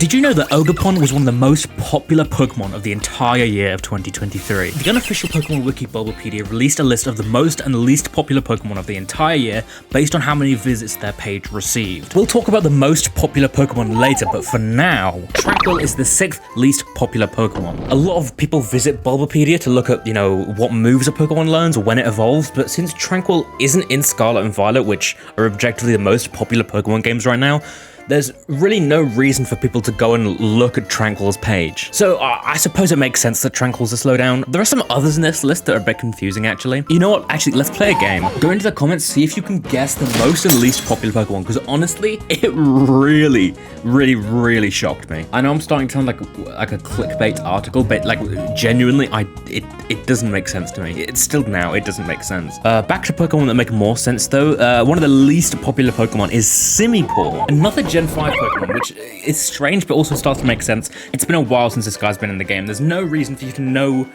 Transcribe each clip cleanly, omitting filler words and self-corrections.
Did you know that Ogerpon was one of the most popular Pokemon of the entire year of 2023? The unofficial Pokemon Wiki Bulbapedia released a list of the most and least popular Pokemon of the entire year based on how many visits their page received. We'll talk about the most popular Pokemon later, but for now, Tranquil is the 6th least popular Pokemon. A lot of people visit Bulbapedia to look at, what moves a Pokemon learns or when it evolves, but since Tranquil isn't in Scarlet and Violet, which are objectively the most popular Pokemon games right now, there's really no reason for people to go and look at Tranquil's page. So I suppose it makes sense that Tranquil's a slowdown. There are some others in this list that are a bit confusing, actually. You know what? Actually, let's play a game. Go into the comments, see if you can guess the most and least popular Pokemon, because honestly, it really shocked me. I know I'm starting to sound like a clickbait article, but genuinely, it doesn't make sense to me. It's still now, it doesn't make sense. Back to Pokemon that make more sense, though. One of the least popular Pokemon is Simipour, another Gen 5 Pokemon, which is strange, but also starts to make sense. It's been a while since this guy's been in the game. There's no reason for you to know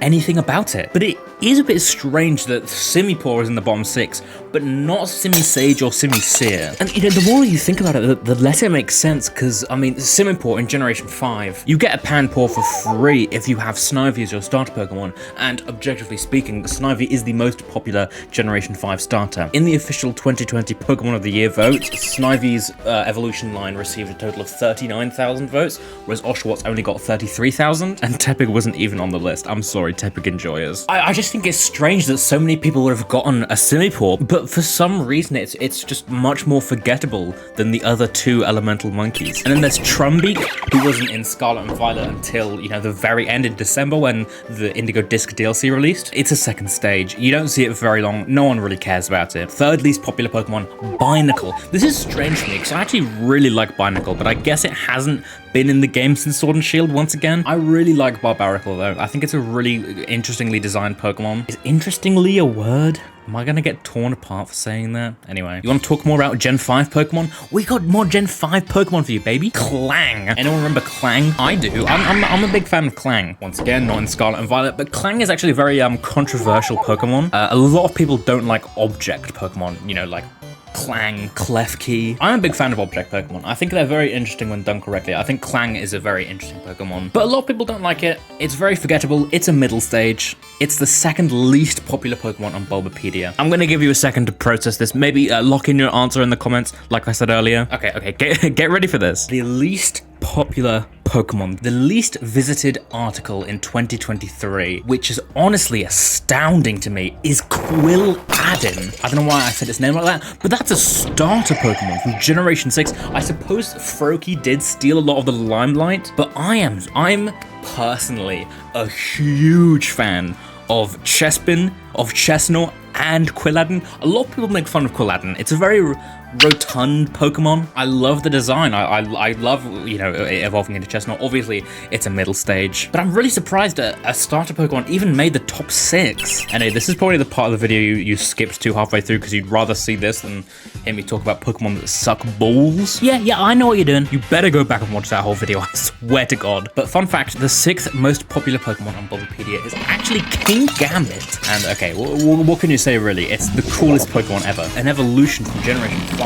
anything about it. But it is a bit strange that Simipour is in the bottom 6, but not Simisage or Simisear. And the more you think about it, the less it makes sense, because, Simipour in Generation 5, you get a Panpour for free if you have Snivy as your starter Pokemon, and objectively speaking, Snivy is the most popular Generation 5 starter. In the official 2020 Pokemon of the Year vote, Snivy's evolution line received a total of 39,000 votes, whereas Oshawott only got 33,000, and Tepig wasn't even on the list. I'm sorry, Tepig enjoyers. I just think it's strange that so many people would have gotten a Simipour, but for some reason it's just much more forgettable than the other two elemental monkeys. And then there's Trumbeak, who wasn't in Scarlet and Violet until, the very end in December when the Indigo Disc DLC released. It's a second stage. You don't see it for very long. No one really cares about it. Third least popular Pokemon, Binacle. This is strange for me because I actually really like Binacle, but I guess it hasn't been in the game since Sword and Shield once again. I really like Barbaracle though. I think it's a really interestingly designed Pokemon. Is interestingly a word? Am I gonna get torn apart for saying that? Anyway, you want to talk more about Gen 5 Pokemon? We got more Gen 5 Pokemon for you, baby. Clang. Anyone remember Clang? I do. I'm a big fan of Clang. Once again, not in Scarlet and Violet, but Clang is actually a very controversial Pokemon. A lot of people don't like object Pokemon, like Clang, Klefki. I'm a big fan of object Pokemon. I think they're very interesting when done correctly. I think Clang is a very interesting Pokemon, but a lot of people don't like it. It's very forgettable. It's a middle stage. It's the second least popular Pokemon on Bulbapedia. I'm gonna give you a second to process this. Maybe lock in your answer in the comments, like I said earlier. Okay, get ready for this. The least popular Pokemon, the least visited article in 2023, which is honestly astounding to me, is Quilladin. I don't know why I said its name like that, but that's a starter Pokemon from Generation 6. I suppose Froakie did steal a lot of the limelight, but I'm personally a huge fan of Chespin, of Chesnaught, and Quilladin. A lot of people make fun of Quilladin. It's a very rotund Pokemon. I love the design. I love, it evolving into Chestnut. Obviously, it's a middle stage, but I'm really surprised a starter Pokemon even made the top 6. Anyway, this is probably the part of the video you skipped to halfway through because you'd rather see this than hear me talk about Pokemon that suck balls. Yeah, I know what you're doing. You better go back and watch that whole video, I swear to God. But fun fact, the 6th most popular Pokemon on Bulbapedia is actually King Gambit. And okay, what can you say really? It's the coolest Pokemon ever. An evolution from Generation 5.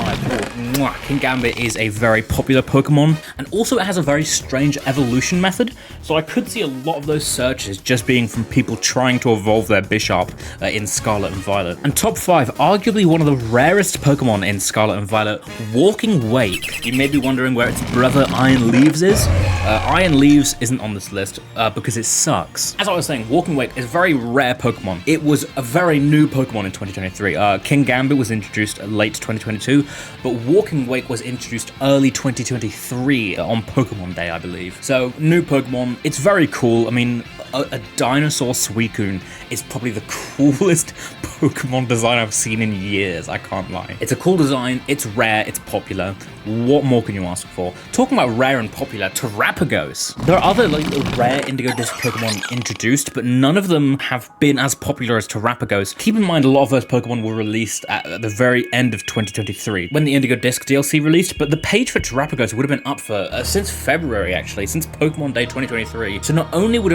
King Gambit is a very popular Pokemon, and also it has a very strange evolution method, so I could see a lot of those searches just being from people trying to evolve their Bishop in Scarlet and Violet. And top 5, arguably one of the rarest Pokemon in Scarlet and Violet, Walking Wake. You may be wondering where its brother Iron Leaves is. Iron Leaves isn't on this list because it sucks. As I was saying, Walking Wake is a very rare Pokemon. It was a very new Pokemon in 2023. King Gambit was introduced late 2022, but Walking Wake was introduced early 2023 on Pokemon Day, I believe. So, new Pokemon. It's very cool. I mean, a dinosaur Suicune is probably the coolest Pokemon design I've seen in years, I can't lie. It's a cool design, it's rare, it's popular. What more can you ask for? Talking about rare and popular, Terrapagos. There are other rare Indigo Disc Pokemon introduced, but none of them have been as popular as Terrapagos. Keep in mind, a lot of those Pokemon were released at the very end of 2023, when the Indigo Disc DLC released, but the page for Terrapagos would have been up for since February, actually, since Pokemon Day 2023. So not only would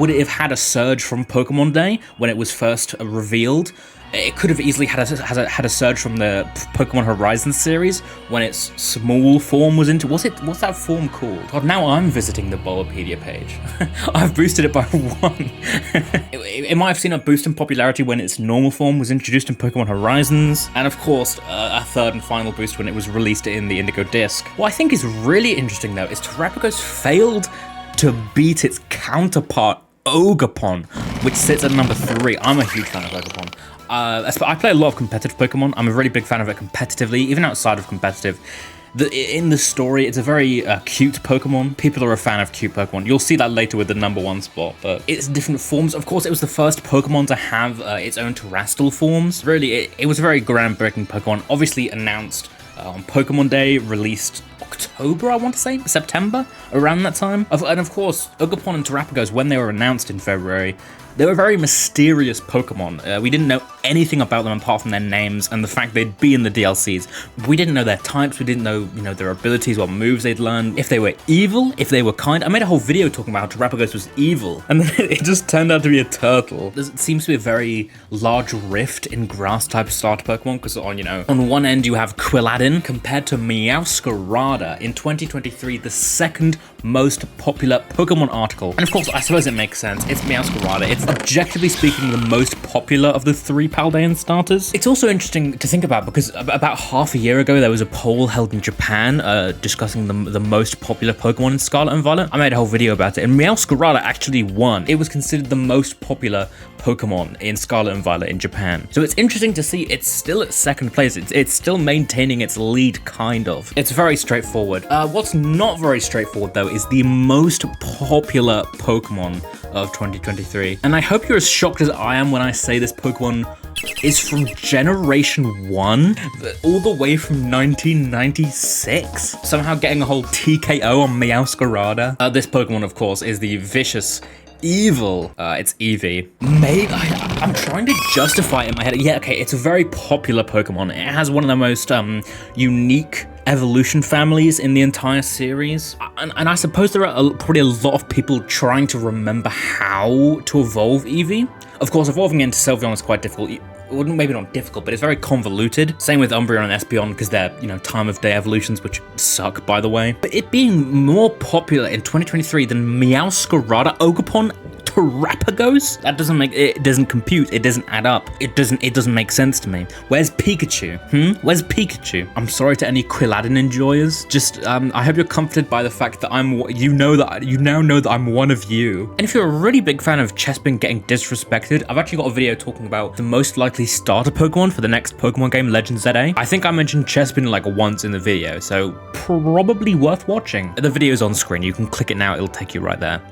would it have had a surge from Pokemon Day when it was first revealed? It could have easily had a surge from the Pokemon Horizon series when its small form was into. What's that form called? God, now I'm visiting the Bulbapedia page. I've boosted it by 1. It might have seen a boost in popularity when its normal form was introduced in Pokemon Horizons, and of course, a third and final boost when it was released in the Indigo disc. What I think is really interesting though is Terrapagos failed to beat its counterpart Ogerpon, which sits at number 3. I'm a huge fan of Ogerpon. I play a lot of competitive Pokemon. I'm a really big fan of it competitively, even outside of competitive. In the story, it's a very cute Pokemon. People are a fan of cute Pokemon. You'll see that later with the number 1 spot, but it's different forms. Of course, it was the first Pokemon to have its own terrestrial forms. Really, it was a very groundbreaking Pokemon. Obviously announced on Pokemon Day, released October, I want to say, September, around that time. And of course, Ogerpon and Terrapagos, when they were announced in February, they were very mysterious Pokemon. We didn't know anything about them apart from their names and the fact they'd be in the DLCs. We didn't know their types, we didn't know, their abilities, what moves they'd learn, if they were evil, if they were kind. I made a whole video talking about how Terrapagos was evil, and then it just turned out to be a turtle. There seems to be a very large rift in grass-type starter Pokemon, because on one end you have Quilladin compared to Meowscarada in 2023, the second most popular Pokemon article. And of course, I suppose it makes sense. It's Meowscarada. It's objectively speaking the most popular of the 3 Paldean starters. It's also interesting to think about because about half a year ago, there was a poll held in Japan discussing the most popular Pokemon in Scarlet and Violet. I made a whole video about it, and Meowscarada actually won. It was considered the most popular Pokemon in Scarlet and Violet in Japan. So it's interesting to see it's still at 2nd place. It's still maintaining its lead, kind of. It's very straightforward. What's not very straightforward, though, is the most popular Pokemon of 2023. And I hope you're as shocked as I am when I say this Pokemon is from Generation 1, all the way from 1996. Somehow getting a whole TKO on Meowscarada. This Pokemon, of course, is the vicious evil. It's Eevee. I'm trying to justify it in my head. Yeah, okay, it's a very popular Pokemon. It has one of the most unique evolution families in the entire series. And I suppose there are probably a lot of people trying to remember how to evolve Eevee. Of course, evolving into Sylveon is quite difficult. Well, maybe not difficult, but it's very convoluted. Same with Umbreon and Espeon, because they're, time of day evolutions, which suck, by the way. But it being more popular in 2023 than Meowscarada, Ogerpon, Terrapagos? That doesn't compute, it doesn't add up. It doesn't make sense to me. Where's Pikachu? Where's Pikachu? I'm sorry to any Quilladin enjoyers. Just, I hope you're comforted by the fact that you now know that I'm one of you. And if you're a really big fan of Chespin getting disrespected, I've actually got a video talking about the most likely starter Pokemon for the next Pokemon game, Legend ZA. I think I mentioned Chespin like once in the video, so probably worth watching. The video's on screen, you can click it now, it'll take you right there.